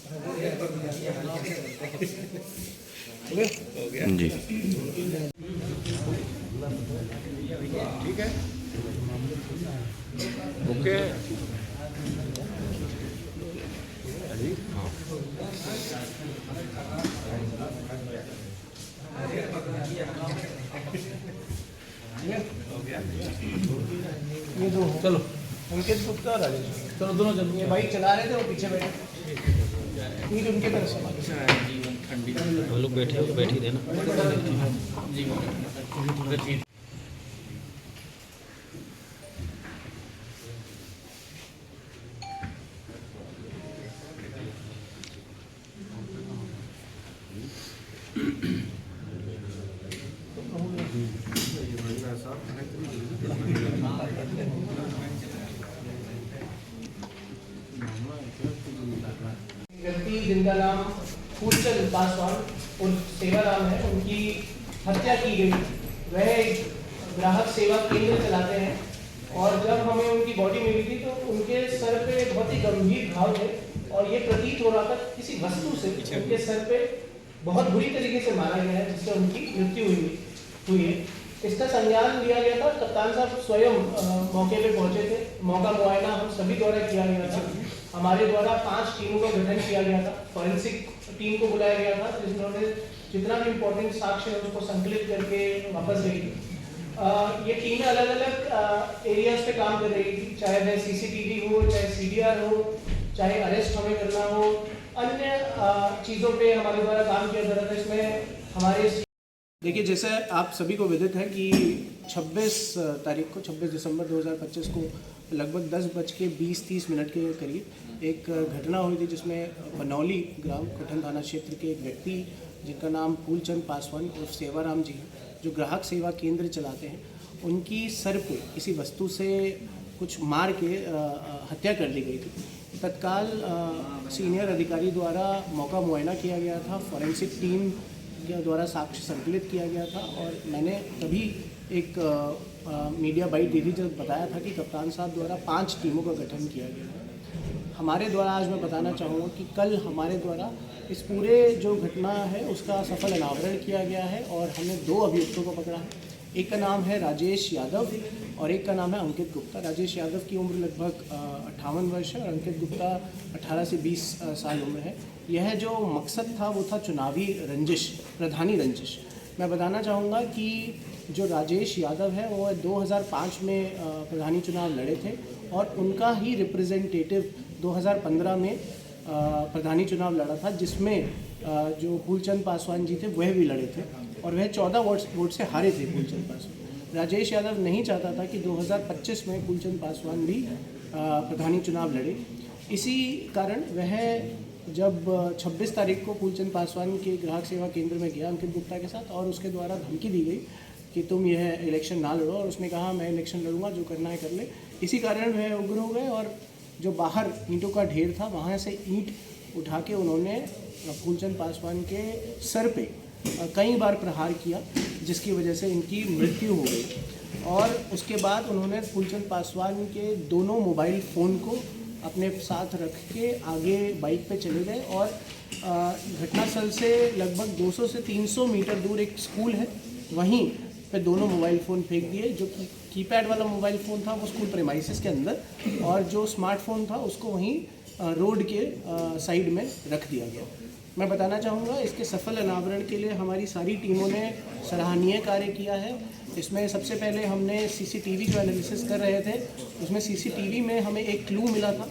जी ठीक है, ओके। ये दो हैं। चलो अंकित गुप्ता और राजेश, चलो दोनों चलो। ये बाइक चला रहे थे, वो पीछे बैठे, ईंट उनके तरफ से मारी। जीवन ठंडी हम लोग बैठे हो तो बैठ ही रहे ना। जीवन व्यक्ति जिनका नाम फूलचंद पासवान उर्फ सेवाराम है, उनकी हत्या की गई। वह एक ग्राहक सेवा केंद्र चलाते हैं और जब हमें उनकी बॉडी मिली थी तो उनके सर पे बहुत ही गंभीर घाव थे और ये प्रतीत हो रहा था किसी वस्तु से उनके सर पे बहुत बुरी तरीके से मारा गया है, जिससे उनकी मृत्यु हुई है। इसका संज्ञान लिया गया था। कप्तान साहब स्वयं मौके पे पहुंचे थे। मौका मुआयना हम सभी द्वारा किया गया था। हमारे द्वारा 5 टीमों का गठन किया गया था। फॉरेंसिक टीम को बुलाया गया था, जिन्होंने जितना भी इम्पोर्टेंट साक्ष्य है उसको संकलित करके वापस गई थी। ये टीमें अलग अलग एरियाज पे काम कर रही थी, चाहे वह सीसीटीवी हो, चाहे सीडीआर हो, चाहे अरेस्ट हमें करना हो, अन्य चीज़ों पे हमारे द्वारा काम किया जा रहा था। इसमें हमारे देखिए, जैसे आप सभी को विदित है कि 26 तारीख को 26 दिसंबर 2025 को लगभग 10:20-30 के करीब एक घटना हुई थी, जिसमें बनौली ग्राम कोठन थाना क्षेत्र के एक व्यक्ति जिनका नाम फूलचंद पासवान और सेवाराम जी हैं, जो ग्राहक सेवा केंद्र चलाते हैं, उनकी सर पे किसी वस्तु से कुछ मार के हत्या कर दी गई थी। तत्काल सीनियर अधिकारी द्वारा मौका मुआयना किया गया था, फॉरेंसिक टीम के द्वारा साक्ष्य संकलित किया गया था और मैंने तभी एक मीडिया बाइट दी थी जब बताया था कि कप्तान साहब द्वारा 5 टीमों का गठन किया गया। हमारे द्वारा आज मैं बताना चाहूँगा कि कल हमारे द्वारा इस पूरे जो घटना है उसका सफल अनावरण किया गया है और हमने 2 अभियुक्तों को पकड़ा है। एक का नाम है राजेश यादव और एक का नाम है अंकित गुप्ता। राजेश यादव की उम्र लगभग 58 वर्ष है और अंकित गुप्ता 18 से 20 साल उम्र है। यह जो मकसद था वो था चुनावी रंजिश, प्रधानी रंजिश। मैं बताना चाहूँगा कि जो राजेश यादव है वो 2005 में प्रधानी चुनाव लड़े थे और उनका ही रिप्रेजेंटेटिव 2015 में प्रधानी चुनाव लड़ा था, जिसमें जो फूलचंद पासवान जी थे वह भी लड़े थे और वह 14 वोट से हारे थे फूलचंद पासवान। राजेश यादव नहीं चाहता था कि 2025 में फूलचंद पासवान भी प्रधानी चुनाव लड़े। इसी कारण वह जब 26 तारीख को फूलचंद पासवान के ग्राहक सेवा केंद्र में गया अंकित गुप्ता के साथ और उसके द्वारा धमकी दी गई कि तुम यह इलेक्शन ना लड़ो, और उसने कहा मैं इलेक्शन लड़ूंगा, जो करना है कर ले। इसी कारण वह उग्र हो गए और जो बाहर ईंटों का ढेर था वहाँ से ईंट उठा के उन्होंने फूलचंद पासवान के सर पे कई बार प्रहार किया, जिसकी वजह से इनकी मृत्यु हो गई। और उसके बाद उन्होंने फूलचंद पासवान के दोनों मोबाइल फ़ोन को अपने साथ रख के आगे बाइक पे चले गए और घटनास्थल से लगभग 200 से 300 मीटर दूर एक स्कूल है, वहीं पे दोनों मोबाइल फ़ोन फेंक दिए। जो कीपैड वाला मोबाइल फ़ोन था वो स्कूल प्रेमाइसिस के अंदर और जो स्मार्टफोन था उसको वहीं रोड के साइड में रख दिया गया। मैं बताना चाहूँगा इसके सफल अनावरण के लिए हमारी सारी टीमों ने सराहनीय कार्य किया है। इसमें सबसे पहले हमने सीसीटीवी जो एनालिसिस कर रहे थे, उसमें सीसीटीवी में हमें एक क्लू मिला था।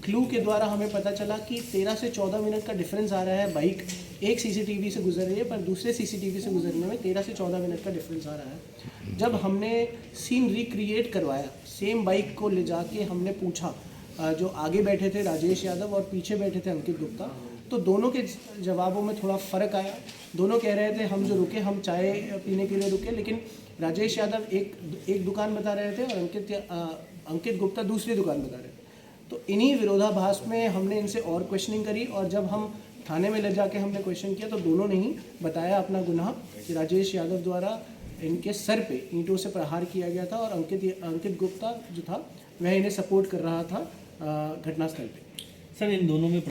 क्लू के द्वारा हमें पता चला कि 13 से 14 मिनट का डिफरेंस आ रहा है। बाइक एक सीसीटीवी से गुजर रही है पर दूसरे सीसीटीवी से गुजरने में 13 से 14 मिनट का डिफरेंस आ रहा है। जब हमने सीन रिक्रिएट करवाया, सेम बाइक को ले जाके हमने पूछा जो आगे बैठे थे राजेश यादव और पीछे बैठे थे अंकित गुप्ता, तो दोनों के जवाबों में थोड़ा फ़र्क आया। दोनों कह रहे थे हम जो रुके हम चाय पीने के लिए रुके, लेकिन राजेश यादव एक दुकान बता रहे थे और अंकित गुप्ता दूसरी दुकान बता रहे थे। तो इन्हीं विरोधाभास में हमने इनसे और क्वेश्चनिंग करी और जब हम थाने में ले जाके हमने क्वेश्चन किया तो दोनों ने ही बताया अपना गुनाह कि राजेश यादव द्वारा इनके सर पे ईंटों से प्रहार किया गया था और अंकित गुप्ता जो था वह इन्हें सपोर्ट कर रहा था घटनास्थल पे। सर इन दोनों में